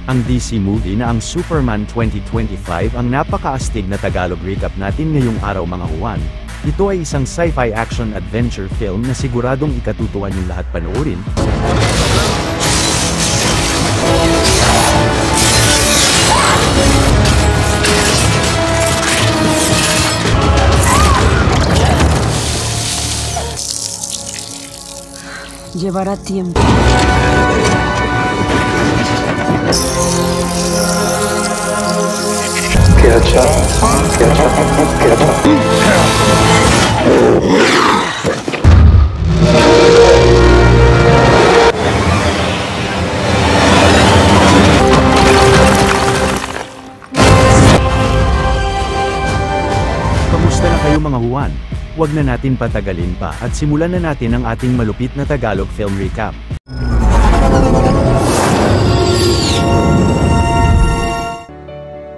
ang DC movie na ang Superman 2025 ang napakaastig na Tagalog recap natin ngayong araw mga Juan. Ito ay isang sci-fi action adventure film na siguradong ikatutuwa niyong lahat panoorin. Llevará tiempo. Queda chato, queda chato, queda chato. Kamusta na kayo mga Juan? Huwag na natin patagalin pa at simulan na natin ang ating malupit na Tagalog film recap.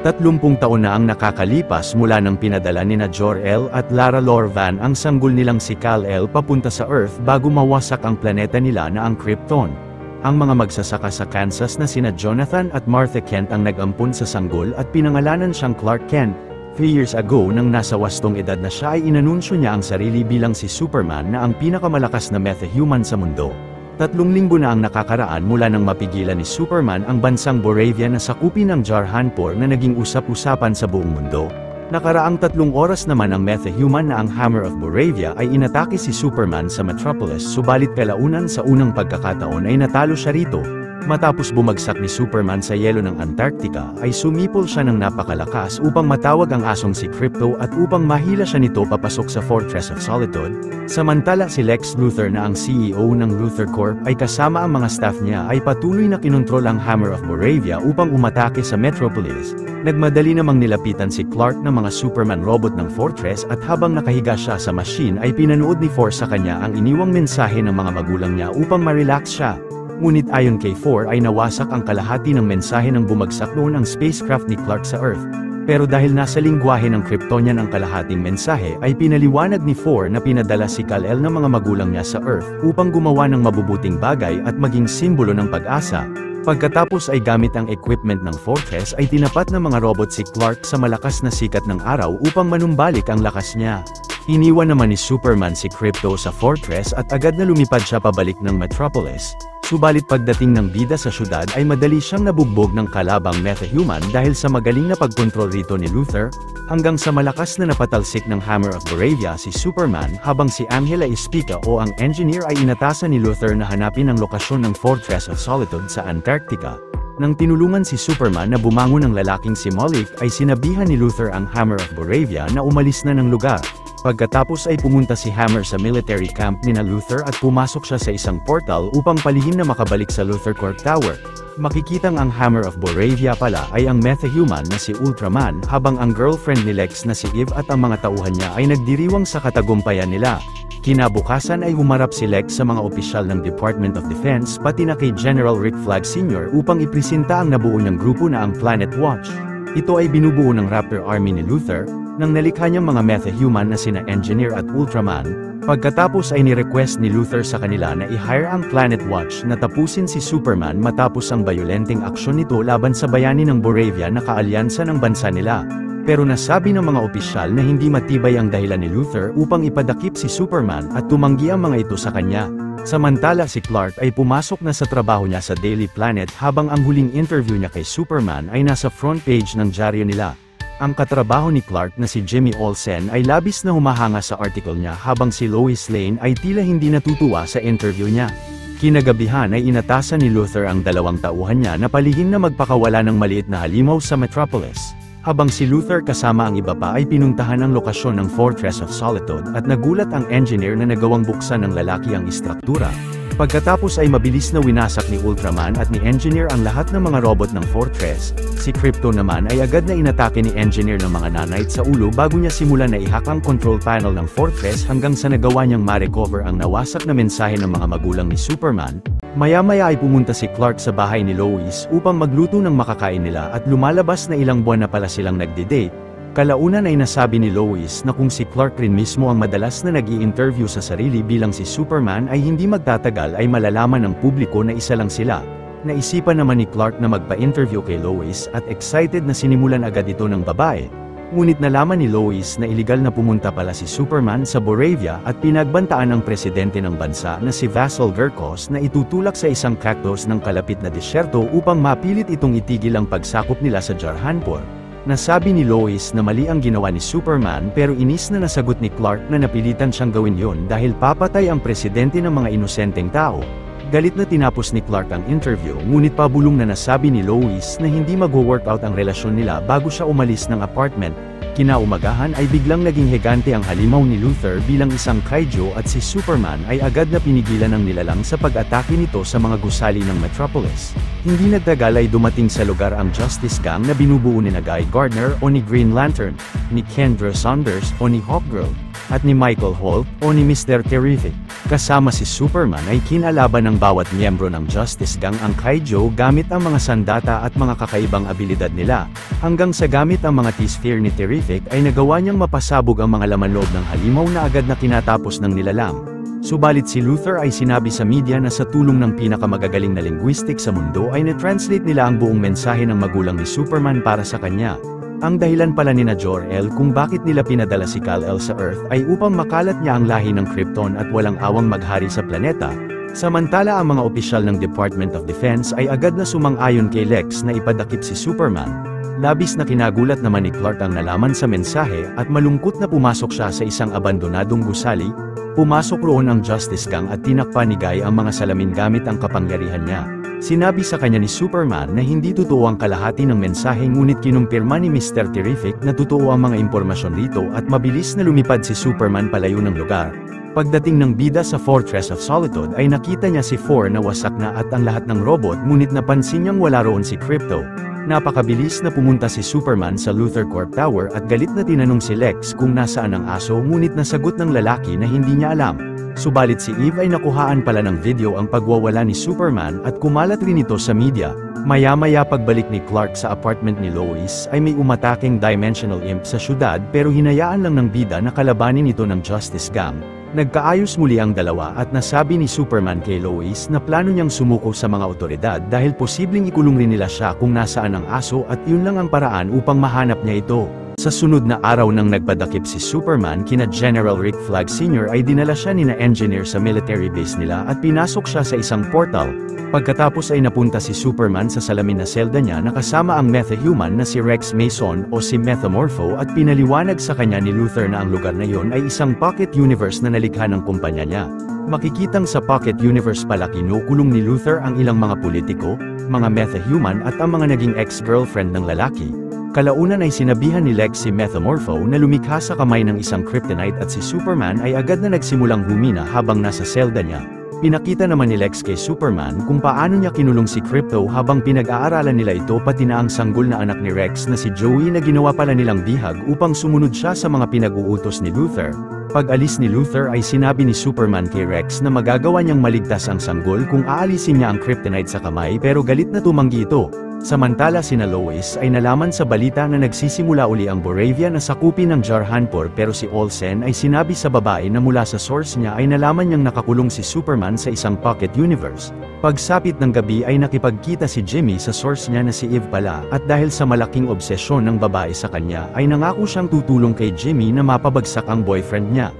Tatlumpung taon na ang nakakalipas mula nang pinadala nina Jor-El at Lara Lor-Van ang sanggol nilang si Kal-El papunta sa Earth bago mawasak ang planeta nila na ang Krypton. Ang mga magsasaka sa Kansas na sina Jonathan at Martha Kent ang nag-ampun sa sanggol at pinangalanan siyang Clark Kent. 3 years ago nang nasa wastong edad na siya ay inanunsyo niya ang sarili bilang si Superman na ang pinakamalakas na metahuman sa mundo. 3 linggo na ang nakakaraan mula nang mapigilan ni Superman ang bansang Boravia na sakupin ng Jarhanpur na naging usap-usapan sa buong mundo. Nakaraang 3 oras naman ang metahuman na ang Hammer of Boravia ay inatake si Superman sa Metropolis subalit kalaunan sa unang pagkakataon ay natalo siya rito. Matapos bumagsak ni Superman sa yelo ng Antarctica, ay sumipol siya ng napakalakas upang matawag ang asong si Krypto at upang mahila siya nito papasok sa Fortress of Solitude. Samantala si Lex Luthor na ang CEO ng Luthor Corp ay kasama ang mga staff niya ay patuloy na kinontrol ang Hammer of Boravia upang umatake sa Metropolis. Nagmadali namang nilapitan si Clark ng mga Superman robot ng Fortress at habang nakahiga siya sa machine ay pinanood ni Thor sa kanya ang iniwang mensahe ng mga magulang niya upang ma-relax siya. Ngunit ayon kay Thor ay nawasak ang kalahati ng mensahe ng bumagsak noon ang spacecraft ni Clark sa Earth. Pero dahil nasa lingwahe ng Kryptonian ang kalahating mensahe ay pinaliwanag ni Thor na pinadala si Kal-El ng mga magulang niya sa Earth upang gumawa ng mabubuting bagay at maging simbolo ng pag-asa. Pagkatapos ay gamit ang equipment ng Fortress ay tinapat ng mga robot si Clark sa malakas na sikat ng araw upang manumbalik ang lakas niya. Iniwan naman ni Superman si Krypto sa Fortress at agad na lumipad siya pabalik ng Metropolis. Subalit pagdating ng bida sa syudad ay madali siyang nabugbog ng kalabang metahuman dahil sa magaling na pagkontrol rito ni Luthor, hanggang sa malakas na napatalsik ng Hammer of Boravia si Superman habang si Angela Espica o ang engineer ay inatasan ni Luthor na hanapin ang lokasyon ng Fortress of Solitude sa Antarctica. Nang tinulungan si Superman na bumangon ng lalaking si Moloch ay sinabihan ni Luthor ang Hammer of Boravia na umalis na ng lugar. Pagkatapos ay pumunta si Hammer sa military camp nina Luthor at pumasok siya sa isang portal upang palihim na makabalik sa Luthor Corp Tower. Makikitang ang Hammer of Boravia pala ay ang metahuman na si Ultraman habang ang girlfriend ni Lex na si Eve at ang mga tauhan niya ay nagdiriwang sa katagumpayan nila. Kinabukasan ay humarap si Lex sa mga opisyal ng Department of Defense pati na kay General Rick Flag Sr. upang ipresenta ang nabuo niyang grupo na ang Planet Watch. Ito ay binubuo ng Raptor Army ni Luthor, nang nalikha niyang mga metahuman na sina Engineer at Ultraman. Pagkatapos ay ni-request ni Luthor sa kanila na i-hire ang Planet Watch na tapusin si Superman matapos ang bayolenteng aksyon nito laban sa bayani ng Boravia na kaalyansa ng bansa nila. Pero nasabi ng mga opisyal na hindi matibay ang dahilan ni Luthor upang ipadakip si Superman at tumanggi ang mga ito sa kanya. Samantala si Clark ay pumasok na sa trabaho niya sa Daily Planet habang ang huling interview niya kay Superman ay nasa front page ng dyaryo nila. Ang katrabaho ni Clark na si Jimmy Olsen ay labis na humahanga sa article niya habang si Lois Lane ay tila hindi natutuwa sa interview niya. Kinagabihan ay inatasan ni Luthor ang 2 tauhan niya na palihim na magpakawala ng maliit na halimaw sa Metropolis. Habang si Luthor kasama ang iba pa ay pinuntahan ang lokasyon ng Fortress of Solitude at nagulat ang engineer na nagawang buksan ng lalaki ang istruktura. Pagkatapos ay mabilis na winasak ni Ultraman at ni Engineer ang lahat ng mga robot ng Fortress. Si Krypto naman ay agad na inatake ni Engineer ng mga nanite sa ulo bago niya simulan na i-hack ang control panel ng Fortress hanggang sa nagawa niyang ma-recover ang nawasak na mensahe ng mga magulang ni Superman. Maya-maya ay pumunta si Clark sa bahay ni Lois upang magluto ng makakain nila at lumalabas na ilang buwan na pala silang nagde-date. Kalaunan ay nasabi ni Lois na kung si Clark rin mismo ang madalas na nag-i-interview sa sarili bilang si Superman ay hindi magtatagal ay malalaman ng publiko na isa lang sila. Naisipan naman ni Clark na magpa-interview kay Lois at excited na sinimulan agad ito ng babae. Ngunit nalaman ni Lois na iligal na pumunta pala si Superman sa Boravia at pinagbantaan ng presidente ng bansa na si Vasil Verkos na itutulak sa isang cactus ng kalapit na disyerto upang mapilit itong itigil ang pagsakop nila sa Jarhanpur. Nasabi ni Lois na mali ang ginawa ni Superman pero inis na nasagot ni Clark na napilitan siyang gawin yon dahil papatay ang presidente ng mga inosenteng tao. Galit na tinapos ni Clark ang interview ngunit pabulong na nasabi ni Lois na hindi mag-workout ang relasyon nila bago siya umalis ng apartment. Kinaumagahan ay biglang naging higante ang halimaw ni Luthor bilang isang kaiju at si Superman ay agad na pinigilan ng nilalang sa pag-atake nito sa mga gusali ng Metropolis. Hindi nagtagal ay dumating sa lugar ang Justice Gang na binubuo ni Guy Gardner o ni Green Lantern, ni Kendra Saunders o ni Hawkgirl, at ni Michael Holt o ni Mr. Terrific. Kasama si Superman ay kinalaban ng bawat miyembro ng Justice Gang ang kaiju gamit ang mga sandata at mga kakaibang abilidad nila, hanggang sa gamit ang mga T-sphere ni Terrific ay nagawa niyang mapasabog ang mga laman loob ng halimaw na agad na kinatapos ng nilalang. Subalit si Luthor ay sinabi sa media na sa tulong ng pinakamagagaling na linguistic sa mundo ay na-translate nila ang buong mensahe ng magulang ni Superman para sa kanya. Ang dahilan pala ni Jor-El kung bakit nila pinadala si Kal-El sa Earth ay upang makalat niya ang lahi ng Krypton at walang awang maghari sa planeta. Samantala ang mga opisyal ng Department of Defense ay agad na sumang-ayon kay Lex na ipadakip si Superman. Labis na kinagulat naman ni Clark ang nalaman sa mensahe at malungkot na pumasok siya sa isang abandonadong gusali. Pumasok roon ang Justice Gang at tinakpan ni Guy ang mga salamin gamit ang kapangyarihan niya. Sinabi sa kanya ni Superman na hindi totoo ang kalahati ng mensahe ngunit kinumpirma ni Mr. Terrific na totoo ang mga impormasyon dito at mabilis na lumipad si Superman palayo ng lugar. Pagdating ng bida sa Fortress of Solitude ay nakita niya si Four na wasak na at ang lahat ng robot ngunit napansin niyang wala roon si Krypto. Napakabilis na pumunta si Superman sa Luthor Corp Tower at galit na tinanong si Lex kung nasaan ang aso ngunit nasagot ng lalaki na hindi niya alam. Subalit si Eve ay nakuhaan pala ng video ang pagwawala ni Superman at kumalat rin ito sa media. Maya-maya pagbalik ni Clark sa apartment ni Lois ay may umataking dimensional imp sa syudad pero hinayaan lang ng bida na kalabanin ito ng Justice Gang. Nagkaayos muli ang dalawa at nasabi ni Superman kay Lois na plano niyang sumuko sa mga otoridad dahil posibleng ikulong rin nila siya kung nasaan ang aso at yun lang ang paraan upang mahanap niya ito. Sa sunod na araw nang nagpadakip si Superman kina General Rick Flag Sr. ay dinala siya ni engineer sa military base nila at pinasok siya sa isang portal. Pagkatapos ay napunta si Superman sa salamin na selda niya na kasama ang Metahuman na si Rex Mason o si Metamorpho at pinaliwanag sa kanya ni Luthor na ang lugar na yon ay isang pocket universe na nalikha ng kumpanya niya. Makikitang sa pocket universe pala kinukulong ni Luthor ang ilang mga politiko, mga Metahuman at ang mga naging ex-girlfriend ng lalaki. Kalaunan ay sinabihan ni Lex si Metamorpho na lumikha sa kamay ng isang kryptonite at si Superman ay agad na nagsimulang humina habang nasa selda niya. Pinakita naman ni Lex kay Superman kung paano niya kinulong si Krypto habang pinag-aaralan nila ito pati na ang sanggol na anak ni Rex na si Joey na ginawa pala nilang bihag upang sumunod siya sa mga pinag-uutos ni Luthor. Pag-alis ni Luthor ay sinabi ni Superman kay Rex na magagawa niyang maligtas ang sanggol kung aalisin niya ang kryptonite sa kamay pero galit na tumanggi ito. Samantala sina Lois ay nalaman sa balita na nagsisimula uli ang Boravia na sakupin ng Jarhanpur pero si Olsen ay sinabi sa babae na mula sa source niya ay nalaman niyang nakakulong si Superman sa isang pocket universe. Pagsapit ng gabi ay nakipagkita si Jimmy sa source niya na si Eve pala at dahil sa malaking obsesyon ng babae sa kanya ay nangako siyang tutulong kay Jimmy na mapabagsak ang boyfriend niya.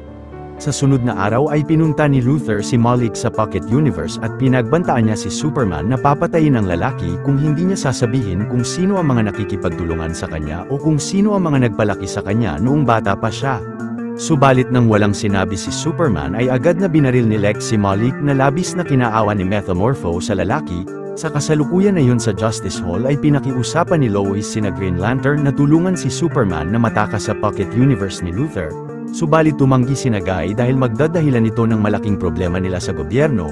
Sa sunod na araw ay pinunta ni Luthor si Malik sa Pocket Universe at pinagbantaan niya si Superman na papatayin ang lalaki kung hindi niya sasabihin kung sino ang mga nakikipagtulungan sa kanya o kung sino ang mga nagpalaki sa kanya noong bata pa siya. Subalit nang walang sinabi si Superman ay agad na binaril ni Lex si Malik na labis na kinaawa ni Metamorpho sa lalaki. Sa kasalukuyan na yun sa Justice Hall ay pinakiusapan ni Lois sina Green Lantern na tulungan si Superman na matakas sa Pocket Universe ni Luthor. Subalit tumanggi sina Guy dahil magdadahilan ito ng malaking problema nila sa gobyerno.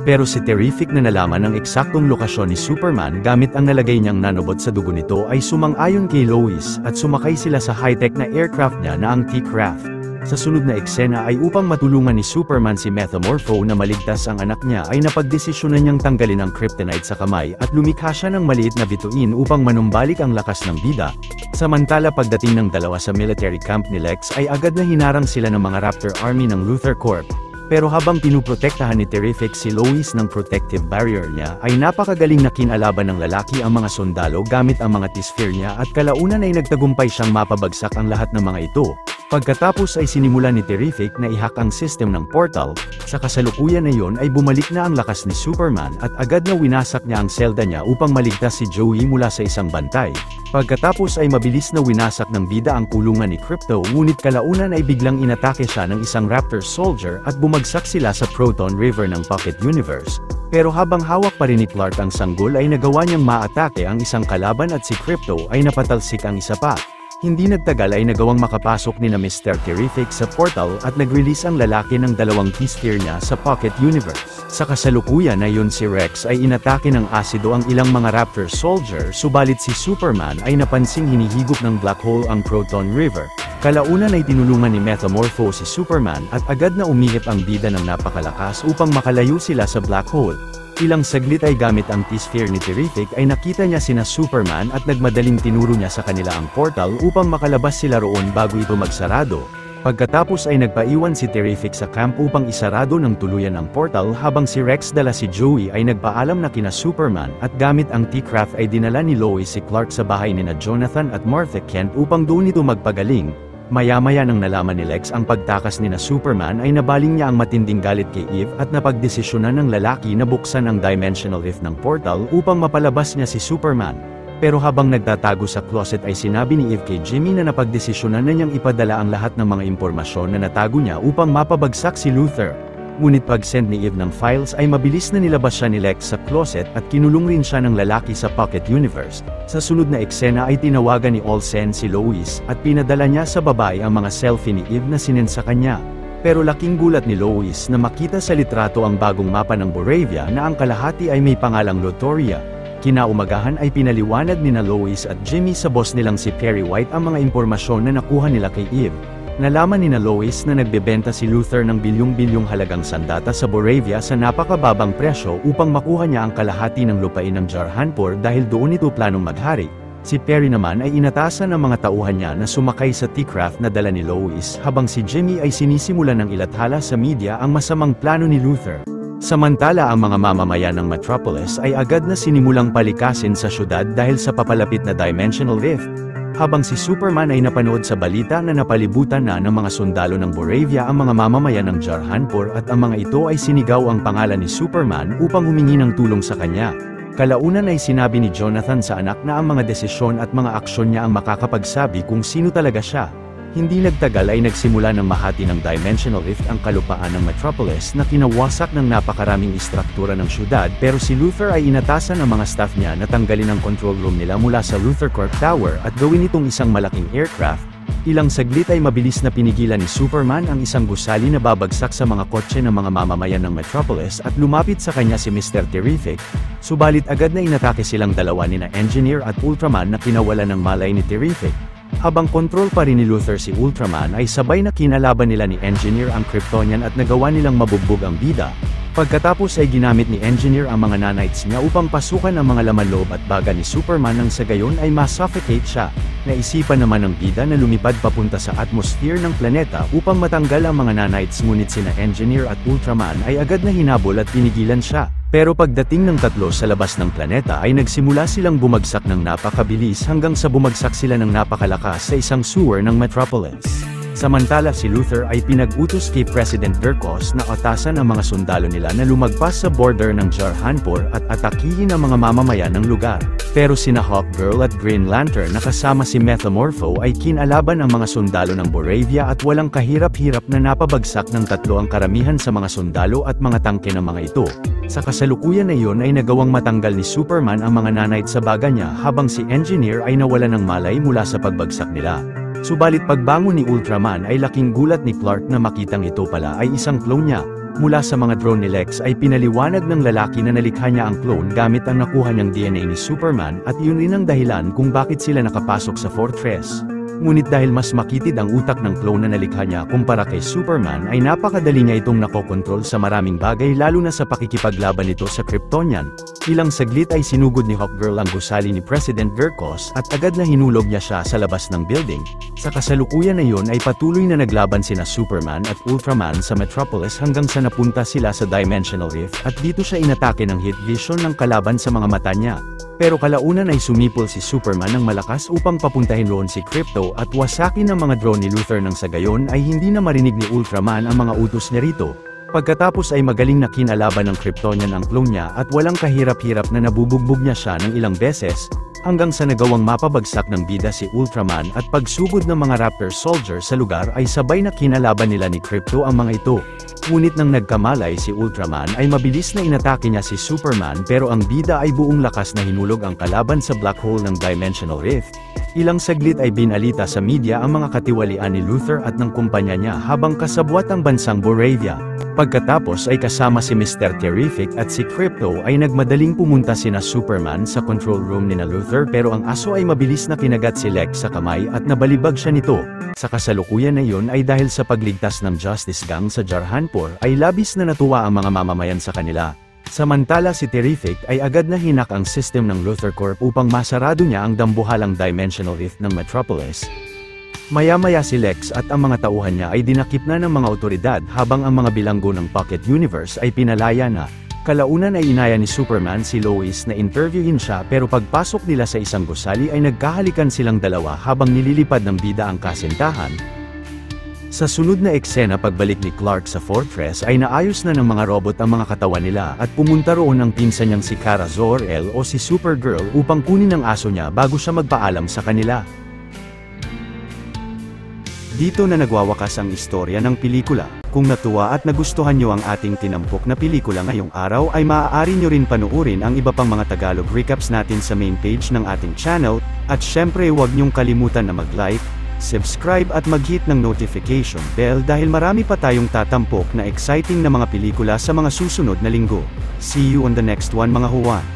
Pero si Terrific na nalaman ang eksaktong lokasyon ni Superman gamit ang nalagay niyang nanobot sa dugo nito ay sumang-ayon kay Lois at sumakay sila sa high-tech na aircraft niya na ang T-Craft. Sa sunod na eksena ay upang matulungan ni Superman si Metamorpho na maligtas ang anak niya ay napagdesisyonan niyang tanggalin ang kryptonite sa kamay at lumikha siya ng maliit na bituin upang manumbalik ang lakas ng bida. Samantala pagdating ng dalawa sa military camp ni Lex ay agad na hinarang sila ng mga Raptor Army ng Luthor Corp. Pero habang pinuprotektahan ni Terrific si Lois ng protective barrier niya, ay napakagaling na kinalaban ng lalaki ang mga sundalo gamit ang mga T-sphere niya at kalaunan ay nagtagumpay siyang mapabagsak ang lahat ng mga ito. Pagkatapos ay sinimula ni Terrific na i-hack ang system ng portal, sa kasalukuyan na yon ay bumalik na ang lakas ni Superman at agad na winasak niya ang selda niya upang maligtas si Joey mula sa isang bantay. Pagkatapos ay mabilis na winasak ng bida ang kulungan ni Krypto ngunit kalaunan ay biglang inatake siya ng isang Raptor soldier at bumagsak sila sa Proton River ng Pocket Universe. Pero habang hawak pa rin ni Clark ang sanggol ay nagawa niyang maatake ang isang kalaban at si Krypto ay napatalsik ang isa pa. Hindi nagtagal ay nagawang makapasok ni na Mr. Terrific sa portal at nag-release ang lalaki ng dalawang T-sphere niya sa Pocket Universe. Sa kasalukuyan na yun si Rex ay inatake ng asido ang ilang mga Raptor soldier subalit si Superman ay napansing hinihigop ng black hole ang Proton River. Kalaunan ay tinulungan ni Metamorpho si Superman at agad na umihip ang bida ng napakalakas upang makalayo sila sa black hole. Ilang saglit ay gamit ang T-sphere ni Terrific ay nakita niya sina Superman at nagmadaling tinuro niya sa kanila ang portal upang makalabas sila roon bago ito magsarado. Pagkatapos ay nagpaiwan si Terrific sa camp upang isarado ng tuluyan ang portal habang si Rex dala si Joey ay nagpaalam na kina Superman at gamit ang T-Craft ay dinala ni Lois si Clark sa bahay nina Jonathan at Martha Kent upang doon ito magpagaling. Maya-maya nang nalaman ni Lex ang pagtakas ni na Superman ay nabaling niya ang matinding galit kay Eve at napagdesisyonan ng lalaki na buksan ang dimensional rift ng portal upang mapalabas niya si Superman. Pero habang nagtatago sa closet ay sinabi ni Eve kay Jimmy na napagdesisyonan na niyang ipadala ang lahat ng mga impormasyon na natago niya upang mapabagsak si Luthor. Ngunit pag-send ni Eve ng files ay mabilis na nilabas siya ni Lex sa closet at kinulong rin siya ng lalaki sa Pocket Universe. Sa sunod na eksena ay tinawagan ni Olsen si Lois at pinadala niya sa babae ang mga selfie ni Eve na sinend sa kanya. Pero laking gulat ni Lois na makita sa litrato ang bagong mapa ng Boravia na ang kalahati ay may pangalang Lotoria. Kinaumagahan ay pinaliwanag ni na Lois at Jimmy sa boss nilang si Perry White ang mga impormasyon na nakuha nila kay Eve. Nalaman ni na Lois na nagbebenta si Luthor ng bilyong-bilyong halagang sandata sa Boravia sa napakababang presyo upang makuha niya ang kalahati ng lupain ng Jarhanpur dahil doon ito planong maghari. Si Perry naman ay inatasan ng mga tauhan niya na sumakay sa T-Craft na dala ni Lois habang si Jimmy ay sinisimulan ng ilathala sa media ang masamang plano ni Luthor. Samantala ang mga mamamayan ng Metropolis ay agad na sinimulang palikasin sa syudad dahil sa papalapit na dimensional rift. Habang si Superman ay napanood sa balita na napalibutan na ng mga sundalo ng Boravia ang mga mamamayan ng Jarhanpur at ang mga ito ay sinigaw ang pangalan ni Superman upang humingi ng tulong sa kanya. Kalaunan ay sinabi ni Jonathan sa anak na ang mga desisyon at mga aksyon niya ang makakapagsabi kung sino talaga siya. Hindi nagtagal ay nagsimula ng mahati ng dimensional rift ang kalupaan ng Metropolis na kinawasak ng napakaraming istruktura ng syudad pero si Luthor ay inatasan ng mga staff niya na tanggalin ang control room nila mula sa Luthor Corp Tower at gawin itong isang malaking aircraft. Ilang saglit ay mabilis na pinigilan ni Superman ang isang gusali na babagsak sa mga kotse ng mga mamamayan ng Metropolis at lumapit sa kanya si Mr. Terrific. Subalit agad na inatake silang dalawa ni na Engineer at Ultraman na kinawalan ng malay ni Terrific. Habang kontrol pa rin ni Luthor si Ultraman ay sabay na kinalaban nila ni Engineer ang Kryptonian at nagawa nilang mabugbog ang bida. Pagkatapos ay ginamit ni Engineer ang mga nanites niya upang pasukan ang mga laman loob at baga ni Superman nang sa gayon ay masuffocate siya. Naisipan naman ng bida na lumipad papunta sa atmosphere ng planeta upang matanggal ang mga nanites ngunit sina Engineer at Ultraman ay agad na hinabol at pinigilan siya. Pero pagdating ng tatlo sa labas ng planeta ay nagsimula silang bumagsak ng napakabilis hanggang sa bumagsak sila ng napakalakas sa isang sewer ng Metropolis. Samantala si Luthor ay pinag-utos kay President Durkos na atasan ang mga sundalo nila na lumagpas sa border ng Jarhanpur at atakihin ang mga mamamayan ng lugar. Pero sina Hawkgirl at Green Lantern na kasama si Metamorpho ay kinalaban ang mga sundalo ng Boravia at walang kahirap-hirap na napabagsak ng tatlo ang karamihan sa mga sundalo at mga tangke ng mga ito. Sa kasalukuyan na iyon ay nagawang matanggal ni Superman ang mga nanite sa baga niya habang si Engineer ay nawalan ng malay mula sa pagbagsak nila. Subalit pagbangon ni Ultraman ay laking gulat ni Clark na makitang ito pala ay isang clone niya. Mula sa mga drone ni Lex ay pinaliwanag ng lalaki na nalikha niya ang clone gamit ang nakuha niyang DNA ni Superman at yun rin ang dahilan kung bakit sila nakapasok sa fortress. Ngunit dahil mas makitid ang utak ng clone na nalikha niya kumpara kay Superman ay napakadali niya itong nakokontrol sa maraming bagay lalo na sa pakikipaglaban nito sa Kryptonian. Ilang saglit ay sinugod ni Hawkgirl ang gusali ni President Verkos at agad na hinulog niya siya sa labas ng building. Sa kasalukuyan na yun ay patuloy na naglaban sina Superman at Ultraman sa Metropolis hanggang sa napunta sila sa Dimensional Rift at dito siya inatake ng heat vision ng kalaban sa mga mata niya. Pero kalaunan ay sumipol si Superman ng malakas upang papuntahin roon si Krypto at wasakin ng mga drone ni Luthor nang sa gayon ay hindi na marinig ni Ultraman ang mga utos niya rito. Pagkatapos ay magaling na kinalaban ng Kryptonian ang clone niya at walang kahirap-hirap na nabubugbog niya siya ng ilang beses, hanggang sa nagawang mapabagsak ng bida si Ultraman at pagsugod ng mga Raptor soldier sa lugar ay sabay na kinalaban nila ni Krypto ang mga ito. Ngunit nang nagkamalay si Ultraman ay mabilis na inatake niya si Superman pero ang bida ay buong lakas na hinulog ang kalaban sa black hole ng Dimensional Rift. Ilang saglit ay binalita sa media ang mga katiwalian ni Luthor at ng kumpanya niya habang kasabwat ang bansang Boravia. Pagkatapos ay kasama si Mr. Terrific at si Krypto ay nagmadaling pumunta sina Superman sa control room ni Luthor pero ang aso ay mabilis na kinagat si Lex sa kamay at nabalibag siya nito. Sa kasalukuyan na yun ay dahil sa pagligtas ng Justice Gang sa Jarhanpur ay labis na natuwa ang mga mamamayan sa kanila. Samantala si Terrific ay agad na hinak ang system ng Luthor Corp upang masarado niya ang dambuhalang Dimensional Rift ng Metropolis. Maya-maya si Lex at ang mga tauhan niya ay dinakip na ng mga otoridad habang ang mga bilanggo ng Pocket Universe ay pinalaya na. Kalaunan ay inaya ni Superman si Lois na interviewin siya pero pagpasok nila sa isang gusali ay nagkahalikan silang dalawa habang nililipad ng bida ang kasintahan. Sa sunod na eksena pagbalik ni Clark sa Fortress ay naayos na ng mga robot ang mga katawan nila at pumunta roon ang pinsan niyang si Kara Zor-El o si Supergirl upang kunin ang aso niya bago siya magpaalam sa kanila. Dito na nagwawakas ang istorya ng pelikula. Kung natuwa at nagustuhan nyo ang ating tinampok na pelikula ngayong araw ay maaari nyo rin panuorin ang iba pang mga Tagalog recaps natin sa main page ng ating channel, at syempre huwag nyong kalimutan na mag-like, subscribe at mag-hit ng notification bell dahil marami pa tayong tatampok na exciting na mga pelikula sa mga susunod na linggo. See you on the next one mga huwan.